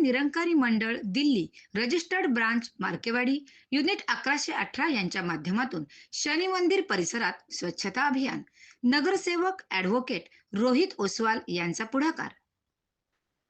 निरंकारी मंडळ Delhi registered branch मार्केवाडी unit 1118 यांच्या माध्यमातून शनी मंदिर परिसरात स्वच्छता अभियान. नगरसेवक ॲडव्होकेट रोहित ओसवाल यांचा पुढाकार.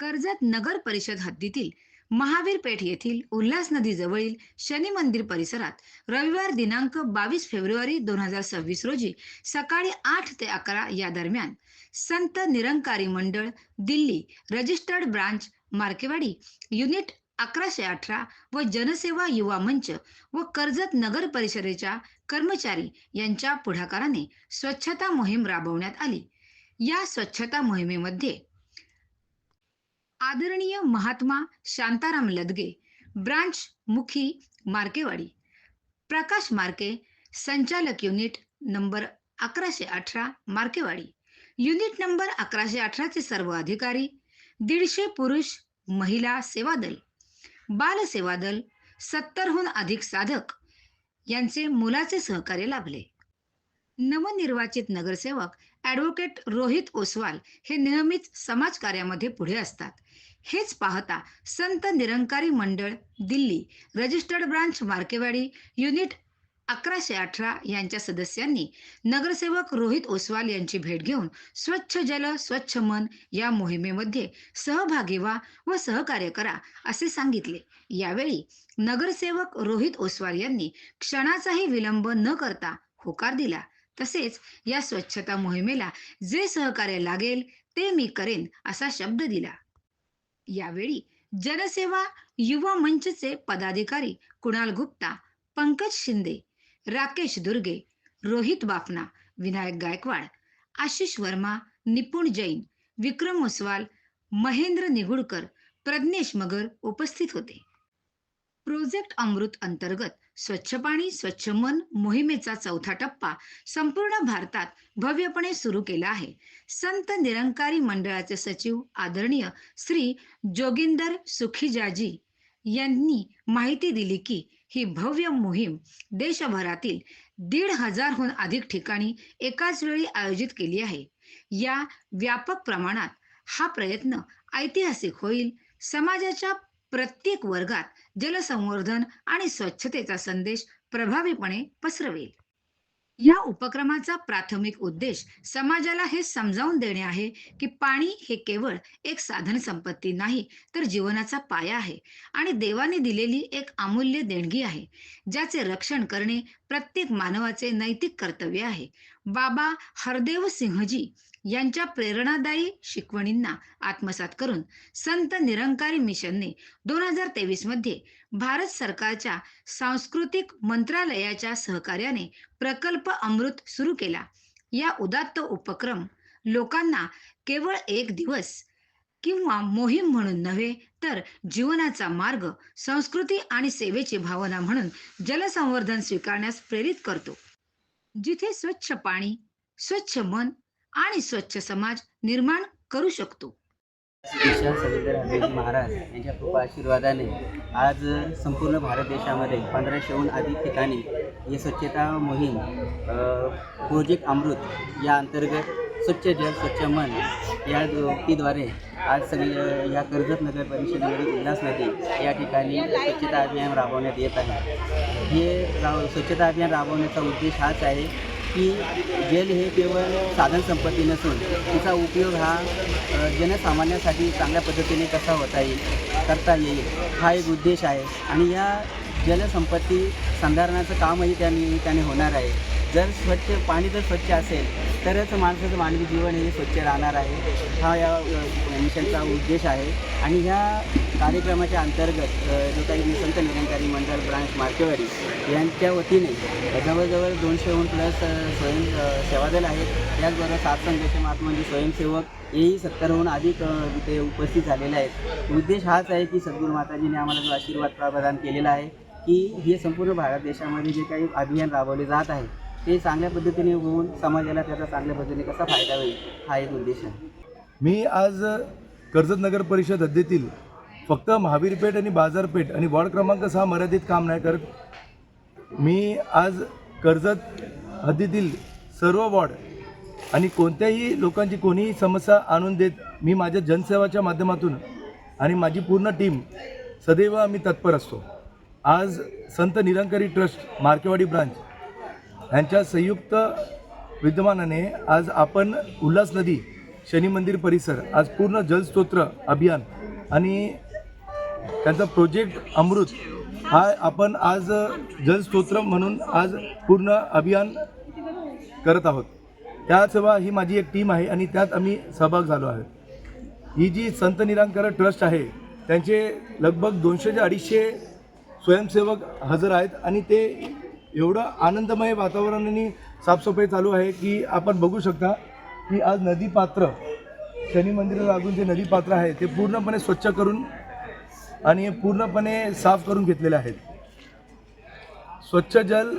कर्जत नगर परिषद हद्दीतील महावीर पेठ येथील उल्हास नदी जवळील शनी मंदिर परिसरात रविवार दिनांक 22 फेब्रुवारी 2026 रोजी सकाळी 8 ते 11 या दरम्यान संत निरंकारी मंडळ दिल्ली रजिस्टर्ड ब्रांच मार्केवाडी युनिट 1118 व जनसेवा युवा मंच व कर्जत नगर परिषदेच्या कर्मचारी यांच्या पुढाकाराने स्वच्छता मोहीम राबवण्यात आली. या स्वच्छता मोहिमेमध्ये आदरणीय महात्मा शांताराम लदगे ब्रांच मुखी मार्केवाडी, प्रकाश मार्के संचालक युनिट नंबर 1118 मार्केवाडी, युनिट नंबर 1118 चे सर्व अधिकारी, 150 पुरुष महिला सेवा दल, बाल सेवा दल, 70हून अधिक साधक यांचे मोलाचे सहकार्य लाभले. नवनिर्वाचित नगरसेवक ॲडव्होकेट रोहित ओसवाल हे नेहमीच समाजकार्यामध्ये पुढे असतात. हेच पाहता संत निरंकारी मंडळ दिल्ली रजिस्टर्ड ब्रांच मार्केवाडी युनिट 1118 यांच्या सदस्यांनी नगरसेवक रोहित ओसवाल यांची भेट घेऊन स्वच्छ जल स्वच्छ मन या मोहिमेमध्ये सहभागी व्हा व सहकार्य करा असे सांगितले. यावेळी नगरसेवक रोहित ओसवाल यांनी क्षणाचाही विलंब न करता होकार दिला. तसेच या स्वच्छता मोहिमेला जे सहकार्य लागेल ते मी करेन असा शब्द दिला. यावेळी जनसेवा युवा मंचचे पदाधिकारी कुणाल गुप्ता, पंकज शिंदे, राकेश दुर्गे, रोहित बाफना, विनायक गायकवाड, आशिष वर्मा, निपुण जैन, विक्रम ओसवाल, महेंद्र निगुडकर, प्रज्ञेश मगर उपस्थित होते. प्रोजेक्ट अमृत अंतर्गत स्वच्छ पाणी स्वच्छ मन मोहिमेचा चौथा टप्पा संपूर्ण भारतात भव्यपणे सुरू केला आहे. संत निरंकारी मंडळाचे सचिव आदरणीय श्री जोगिंदर सुखीजाजी यांनी माहिती दिली की ही भव्य मोहीम देशभरातील 1,500हून अधिक ठिकाणी एकाच वेळी आयोजित केली आहे. या व्यापक प्रमाणात हा प्रयत्न ऐतिहासिक होईल. समाजाच्या प्रत्येक वर्गात जलसंवर्धन आणि स्वच्छतेचा संदेश प्रभावीपणे पसरवेल. या उपक्रमाचा प्राथमिक उद्देश समाजाला हे समजावून देणे आहे की पाणी हे केवळ एक साधन संपत्ती नाही, तर जीवनाचा पाया आहे आणि देवाने दिलेली एक अमूल्य देणगी आहे, ज्याचे रक्षण करणे प्रत्येक मानवाचे नैतिक कर्तव्य आहे. बाबा हरदेव सिंहजी यांच्या प्रेरणादायी शिकवणींना आत्मसात करून संत निरंकारी मिशनने 2023 मध्ये भारत सरकारच्या सांस्कृतिक मंत्रालयाच्या सहकार्याने प्रकल्प अमृत सुरू केला. या उदात्त उपक्रम लोकांना केवळ एक दिवस किंवा मोहीम म्हणून नव्हे, तर जीवनाचा मार्ग, संस्कृती आणि सेवेची भावना म्हणून जलसंवर्धन स्वीकारण्यास प्रेरित करतो. जिथे स्वच्छ पाणी, स्वच्छ मन आणि स्वच्छ समाज निर्माण करू शकतो. विशाल सविंदर हबीब महाराज यांच्या कृपा आशीर्वादाने आज संपूर्ण भारत देशामध्ये 1500हून अधिक ठिकाणी ही स्वच्छता मोहीम प्रोजेक्ट अमृत या अंतर्गत स्वच्छ जल स्वच्छ मन या उक्तीद्वारे आज सगळी या कर्जत नगर परिषदेमध्ये उल्हास नदी या ठिकाणी स्वच्छता अभियान राबवण्यात येत आहे. हे स्वच्छता अभियान राबवण्याचा उद्देश हाच आहे की जल हे केवळ साधन संपत्ती नसून तिचा उपयोग हा जनसामान्यासाठी चांगल्या पद्धतीने कसा करता येईल हा एक उद्देश आहे. आणि या जलसंपत्ती संधारणाचं कामही त्याने होणार आहे. पाणी जर स्वच्छ असेल तरच माणसाचं मानवी जीवन हे स्वच्छ राहणार आहे. हा या मिशनचा उद्देश आहे. आणि ह्या कार्यक्रमाच्या अंतर्गत जो काही संत निरंकारी मंडळ ब्रांच मार्केवाडी यांच्या वतीने जवळजवळ 200हून प्लस सेवा दल आहेत. त्याचबरोबर सातसंघाचे महात्मांचे स्वयंसेवक हेही 70हून अधिक इथे उपस्थित झालेले आहेत. उद्देश हाच आहे की सद्गुरू माताजीने आम्हाला जो आशीर्वाद प्रदान केलेला आहे की हे संपूर्ण भारत देशामध्ये जे काही अभियान राबवले जात आहे ते चांगल्या पद्धतीने होऊन समाजाला त्याचा चांगल्या पद्धतीने कसा फायदा होईल हा एक उद्देश आहे. मी आज कर्जत नगर परिषद हद्दीतील फक्त महावीरपेठ आणि बाजारपेठ आणि वॉर्ड क्रमांक 6 मर्यादित काम नाही करत. मी आज कर्जत हद्दीतील सर्व वॉर्ड आणि कोणत्याही लोकांची कोणीही समस्या आणून देत मी माझ्या जनसेवाच्या माध्यमातून आणि माझी पूर्ण टीम सदैव आम्ही तत्पर असतो. आज संत निरंकारी ट्रस्ट मार्केवाडी ब्रांच यांच्या संयुक्त विद्यमानाने आज आपण उल्हास नदी शनी मंदिर परिसर आज पूर्ण जलस्तोत्र अभियान आणि त्यांचा प्रोजेक्ट अमृत हा आपण आज जलस्तोत्र म्हणून आज पूर्ण अभियान करत आहोत. त्या सेवा ही माझी एक टीम आहे आणि त्यात आम्ही सहभाग झालो आहे. ही जी संत निरंकार ट्रस्ट आहे त्यांचे लगभग 200 ते 250 स्वयंसेवक हजर आहेत आणि ते एवढं आनंदमय वातावरणाने साफसफाई चालू आहे की आपण बघू शकता की आज नदीपात्र शनी मंदिराला लागून जे नदीपात्र आहे ते पूर्णपणे स्वच्छ करून आणि पूर्णपणे साफ करून घेतलेले आहेत. स्वच्छ जल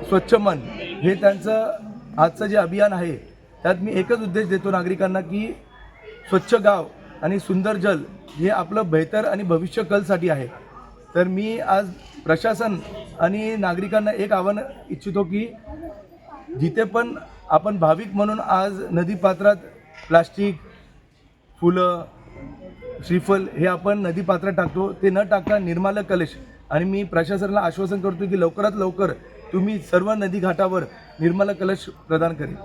स्वच्छ मन हे त्यांचं आजचं जे अभियान आहे त्यात मी एकच उद्देश देतो नागरिकांना की स्वच्छ गाव आणि सुंदर जल हे आपलं बेहतर आणि भविष्य कलसाठी आहे. तर मी आज प्रशासन आणि नागरिकांना एक आव्हान इच्छितो की जिथे पण आपण भाविक म्हणून आज नदीपात्रात प्लास्टिक, फुलं, श्रीफल हे आपण नदीपात्रात टाकतो ते न टाकता निर्मालक कलश आणि मी प्रशासनाला आश्वासन करतो की लवकरात लवकर तुम्ही सर्व नदी घाटावर निर्मालक कलश प्रदान करेल.